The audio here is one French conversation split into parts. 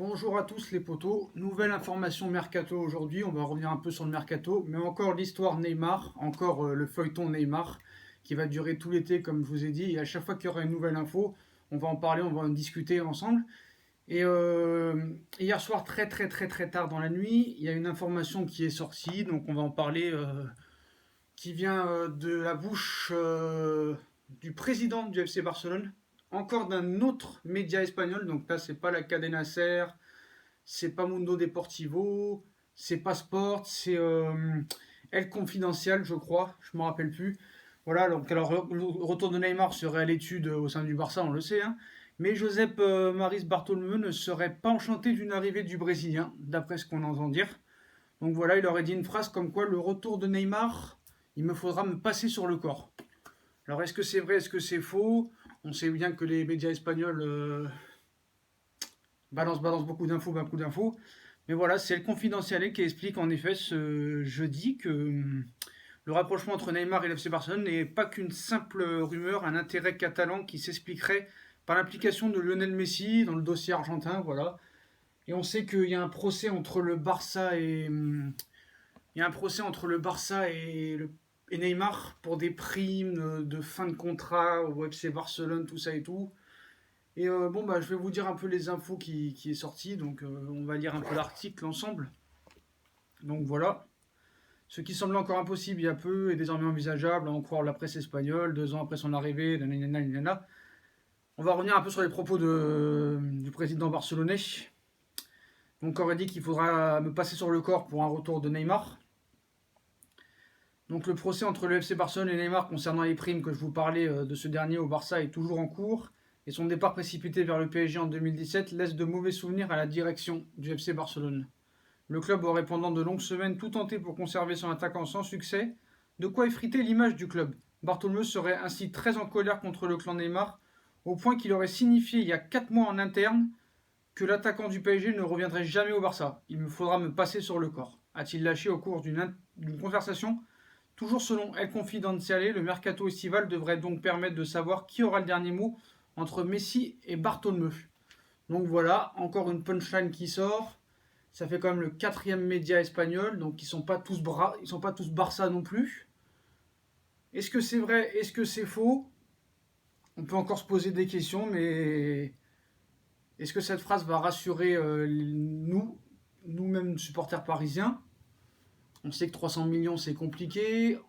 Bonjour à tous les potos, nouvelle information mercato aujourd'hui, on va revenir un peu sur le mercato, mais encore l'histoire Neymar, encore le feuilleton Neymar, qui va durer tout l'été comme je vous ai dit, et à chaque fois qu'il y aura une nouvelle info, on va en parler, on va en discuter ensemble. Et hier soir, très tard dans la nuit, il y a une information qui est sortie, donc on va en parler, qui vient de la bouche du président du FC Barcelone, encore d'un autre média espagnol, donc là c'est pas la Cadena Ser, c'est pas Mundo Deportivo, c'est pas Sport, c'est El Confidencial, je crois, je me rappelle plus. Voilà, donc alors le retour de Neymar serait à l'étude au sein du Barça, on le sait, hein. Mais Josep Maris Bartomeu ne serait pas enchanté d'une arrivée du Brésilien, d'après ce qu'on entend dire. Donc voilà, il aurait dit une phrase comme quoi le retour de Neymar, il me faudra me passer sur le corps. Alors est-ce que c'est vrai, est-ce que c'est faux? On sait bien que les médias espagnols balancent beaucoup d'infos, beaucoup d'infos. Mais voilà, c'est le confidentiel qui explique en effet ce jeudi que le rapprochement entre Neymar et l'FC Barcelone n'est pas qu'une simple rumeur, un intérêt catalan qui s'expliquerait par l'implication de Lionel Messi dans le dossier argentin, voilà. Et on sait qu'il y a un procès entre le Barça et il y a un procès entre le Barça et Neymar pour des primes de fin de contrat au FC Barcelone, tout ça et tout. Et bon, bah, je vais vous dire un peu les infos qui est sorti. Donc, on va lire un peu l'article ensemble. Donc, voilà. Ce qui semblait encore impossible il y a peu est désormais envisageable, à en croire la presse espagnole, 2 ans après son arrivée, nanana, nanana. On va revenir un peu sur les propos du président barcelonais. Donc, aurait dit qu'il faudra me passer sur le corps pour un retour de Neymar. Donc, le procès entre le FC Barcelone et Neymar concernant les primes que je vous parlais de ce dernier au Barça est toujours en cours. Et son départ précipité vers le PSG en 2017 laisse de mauvais souvenirs à la direction du FC Barcelone. Le club aurait pendant de longues semaines tout tenté pour conserver son attaquant sans succès, de quoi effriter l'image du club. Bartomeu serait ainsi très en colère contre le clan Neymar, au point qu'il aurait signifié il y a 4 mois en interne que l'attaquant du PSG ne reviendrait jamais au Barça. Il me faudra me passer sur le corps, a-t-il lâché au cours d'une conversation. Toujours selon El Confidenciale, le mercato estival devrait donc permettre de savoir qui aura le dernier mot entre Messi et Bartomeu. Donc voilà, encore une punchline qui sort. Ça fait quand même le 4e média espagnol, donc ils sont pas tous Barça non plus. Est-ce que c'est vrai? Est-ce que c'est faux? On peut encore se poser des questions, mais est-ce que cette phrase va rassurer nous-mêmes supporters parisiens? On sait que 300 millions c'est compliqué.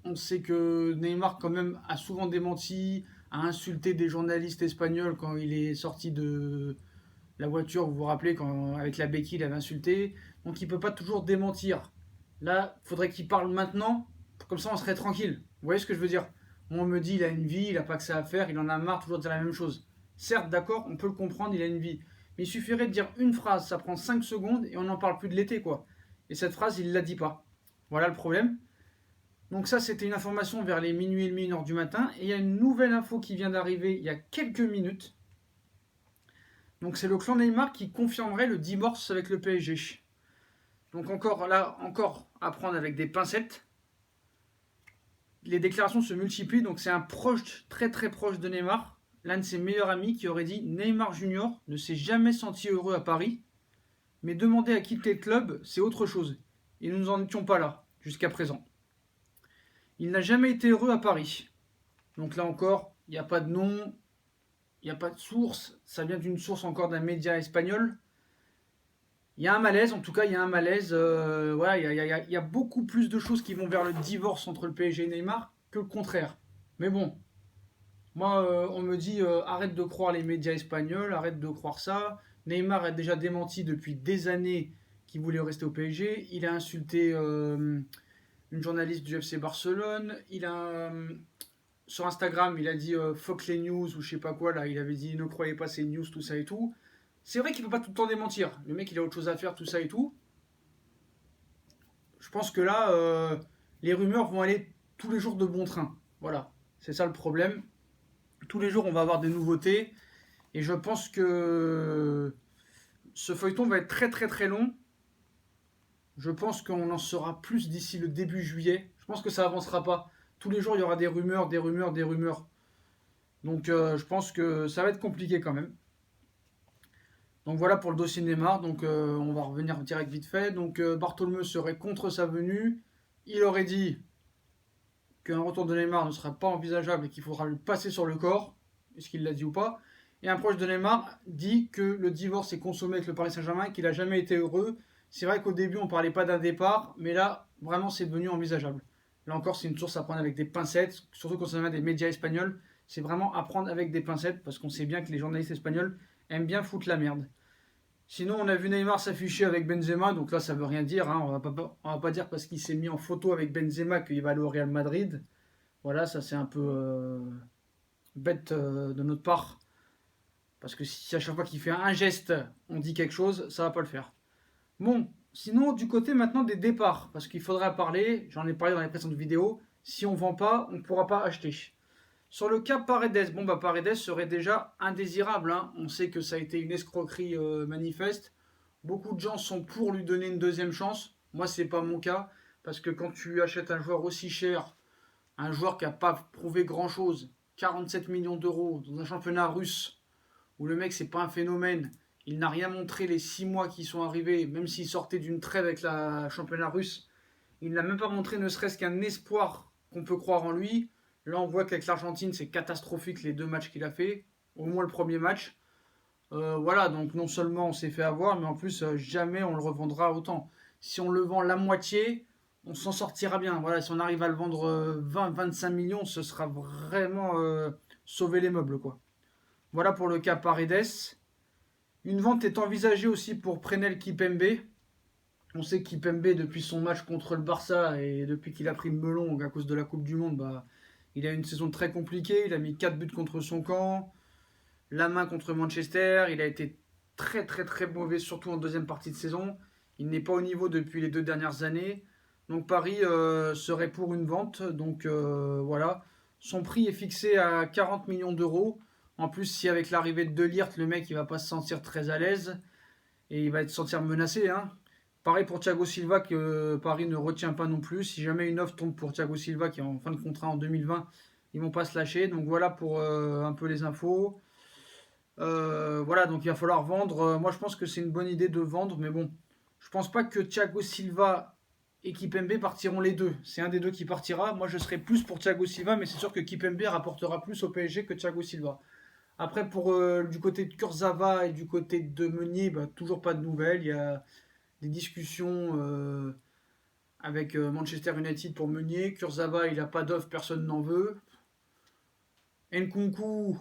On sait que Neymar quand même a souvent démenti, a insulté des journalistes espagnols quand il est sorti de la voiture, vous vous rappelez, quand avec la béquille il avait insulté. Donc il peut pas toujours démentir. Là, il faudrait qu'il parle maintenant, comme ça on serait tranquille. Vous voyez ce que je veux dire? On me dit il a une vie, il a pas que ça à faire, il en a marre toujours de dire la même chose. Certes, d'accord, on peut le comprendre, il a une vie. Mais il suffirait de dire une phrase, ça prend 5 secondes et on n'en parle plus de l'été, quoi. Et cette phrase, il la dit pas. Voilà le problème. Donc ça, c'était une information vers les minuit et demi, 1h du matin. Et il y a une nouvelle info qui vient d'arriver il y a quelques minutes. Donc c'est le clan Neymar qui confirmerait le divorce avec le PSG. Donc encore à prendre avec des pincettes. Les déclarations se multiplient. Donc c'est un proche, très proche de Neymar, l'un de ses meilleurs amis, qui aurait dit: Neymar Junior ne s'est jamais senti heureux à Paris, mais demander à quitter le club, c'est autre chose. Et nous n'en étions pas là, jusqu'à présent. Il n'a jamais été heureux à Paris. Donc là encore, il n'y a pas de nom, il n'y a pas de source, ça vient d'une source encore d'un média espagnol. Il y a un malaise, en tout cas, il y a un malaise. Voilà, il y a beaucoup plus de choses qui vont vers le divorce entre le PSG et Neymar que le contraire. Mais bon, moi, on me dit arrête de croire les médias espagnols, arrête de croire ça. Neymar a déjà démenti depuis des années qu'il voulait rester au PSG. Il a insulté une journaliste du FC Barcelone. Sur Instagram, il a dit fuck les news ou je sais pas quoi là. Il avait dit ne croyez pas ces news, tout ça et tout. C'est vrai qu'il peut pas tout le temps démentir. Le mec, il a autre chose à faire, tout ça et tout. Je pense que là, les rumeurs vont aller tous les jours de bon train. Voilà, c'est ça le problème. Tous les jours, on va avoir des nouveautés. Et je pense que ce feuilleton va être très long. Je pense qu'on en saura plus d'ici le début juillet. Je pense que ça avancera pas. Tous les jours, il y aura des rumeurs, des rumeurs, des rumeurs. Donc je pense que ça va être compliqué quand même. Donc voilà pour le dossier Neymar. Donc on va revenir direct vite fait. Donc Bartomeu serait contre sa venue. Il aurait dit qu'un retour de Neymar ne sera pas envisageable et qu'il faudra le passer sur le corps. Est-ce qu'il l'a dit ou pas? Et un proche de Neymar dit que le divorce est consommé avec le Paris Saint-Germain, qu'il n'a jamais été heureux. C'est vrai qu'au début on ne parlait pas d'un départ, mais là vraiment c'est devenu envisageable. Là encore c'est une source à prendre avec des pincettes, surtout quand ça vient des médias espagnols. C'est vraiment à prendre avec des pincettes parce qu'on sait bien que les journalistes espagnols aiment bien foutre la merde. Sinon, on a vu Neymar s'afficher avec Benzema, donc là, ça veut rien dire. Hein. On va pas dire parce qu'il s'est mis en photo avec Benzema qu'il va aller au Real Madrid. Voilà, ça c'est un peu bête de notre part. Parce que si à chaque fois qu'il fait un geste, on dit quelque chose, ça va pas le faire. Bon, sinon, du côté maintenant des départs, parce qu'il faudra parler, j'en ai parlé dans les précédentes vidéos, si on vend pas, on ne pourra pas acheter. Sur le cas Paredes, bon bah Paredes serait déjà indésirable. Hein. On sait que ça a été une escroquerie manifeste. Beaucoup de gens sont pour lui donner une deuxième chance. Moi, c'est pas mon cas. Parce que quand tu achètes un joueur aussi cher, un joueur qui n'a pas prouvé grand-chose, 47 millions d'euros dans un championnat russe, où le mec, c'est pas un phénomène, il n'a rien montré les 6 mois qui sont arrivés, même s'il sortait d'une trêve avec la championnat russe, il n'a même pas montré ne serait-ce qu'un espoir qu'on peut croire en lui. Là, on voit qu'avec l'Argentine, c'est catastrophique les 2 matchs qu'il a fait, au moins le premier match. Voilà, donc non seulement on s'est fait avoir, mais en plus, jamais on le revendra autant. Si on le vend la moitié, on s'en sortira bien. Voilà, si on arrive à le vendre 20-25 millions, ce sera vraiment sauver les meubles, quoi. Voilà pour le cas Paredes. Une vente est envisagée aussi pour Prenel Kipembe. On sait Kipembe, depuis son match contre le Barça et depuis qu'il a pris le melon à cause de la Coupe du Monde, bah, il a une saison très compliquée. Il a mis 4 buts contre son camp, la main contre Manchester. Il a été très très très mauvais, surtout en deuxième partie de saison. Il n'est pas au niveau depuis les 2 dernières années. Donc Paris serait pour une vente. Donc voilà. Son prix est fixé à 40 millions d'euros. En plus, si avec l'arrivée de Ligt, le mec il va pas se sentir très à l'aise et il va se sentir menacé. Hein. Pareil pour Thiago Silva que Paris ne retient pas non plus. Si jamais une offre tombe pour Thiago Silva qui est en fin de contrat en 2020, ils vont pas se lâcher. Donc voilà pour un peu les infos. Voilà, donc il va falloir vendre. Moi je pense que c'est une bonne idée de vendre, mais bon, je pense pas que Thiago Silva et Kipembe partiront les deux. C'est un des deux qui partira. Moi je serais plus pour Thiago Silva, mais c'est sûr que Kipembe rapportera plus au PSG que Thiago Silva. Après, pour du côté de Kurzawa et du côté de Meunier, bah, toujours pas de nouvelles. Il y a des discussions avec Manchester United pour Meunier. Kurzawa, il n'a pas d'offre, personne n'en veut. Nkunku,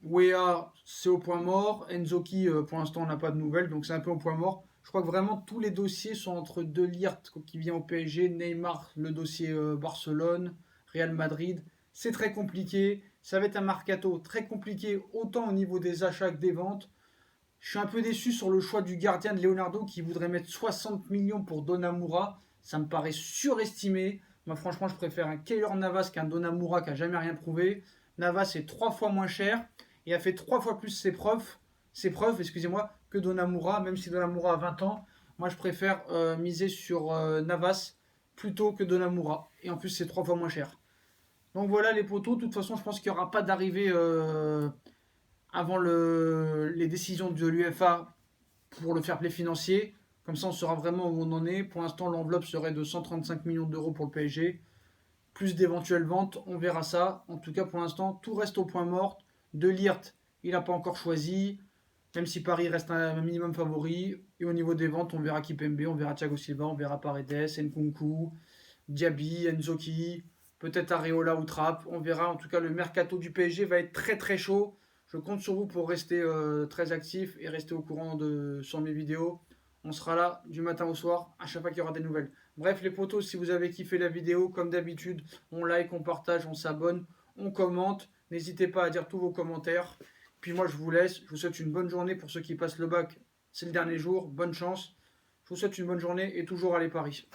Wea, c'est au point mort. Enzoki, pour l'instant, on n'a pas de nouvelles, donc c'est un peu au point mort. Je crois que vraiment tous les dossiers sont entre De Ligt qui vient au PSG, Neymar, le dossier Barcelone, Real Madrid. C'est très compliqué. Ça va être un mercato très compliqué, autant au niveau des achats que des ventes. Je suis un peu déçu sur le choix du gardien de Leonardo qui voudrait mettre 60 millions pour Donnarumma. Ça me paraît surestimé. Moi, franchement, je préfère un Keylor Navas qu'un Donnarumma qui a jamais rien prouvé. Navas est 3 fois moins cher et a fait 3 fois plus ses preuves, excusez-moi, que Donnarumma. Même si Donnarumma a 20 ans, moi, je préfère miser sur Navas plutôt que Donnarumma. Et en plus, c'est 3 fois moins cher. Donc voilà les poteaux. De toute façon, je pense qu'il n'y aura pas d'arrivée avant les décisions de l'UEFA pour le fair play financier. Comme ça, on saura vraiment où on en est. Pour l'instant, l'enveloppe serait de 135 millions d'euros pour le PSG. Plus d'éventuelles ventes, on verra ça. En tout cas, pour l'instant, tout reste au point mort. De Ligt, il n'a pas encore choisi. Même si Paris reste un minimum favori. Et au niveau des ventes, on verra Kipembe, on verra Thiago Silva, on verra Paredes, Nkunku, Diaby, Enzoki, peut-être Areola ou Trapp. On verra. En tout cas, le mercato du PSG va être très très chaud. Je compte sur vous pour rester très actif et rester au courant sur mes vidéos. On sera là du matin au soir, à chaque fois qu'il y aura des nouvelles. Bref, les potos, si vous avez kiffé la vidéo, comme d'habitude, on like, on partage, on s'abonne, on commente. N'hésitez pas à dire tous vos commentaires. Puis moi, je vous laisse. Je vous souhaite une bonne journée pour ceux qui passent le bac. C'est le dernier jour. Bonne chance. Je vous souhaite une bonne journée et toujours allez Paris.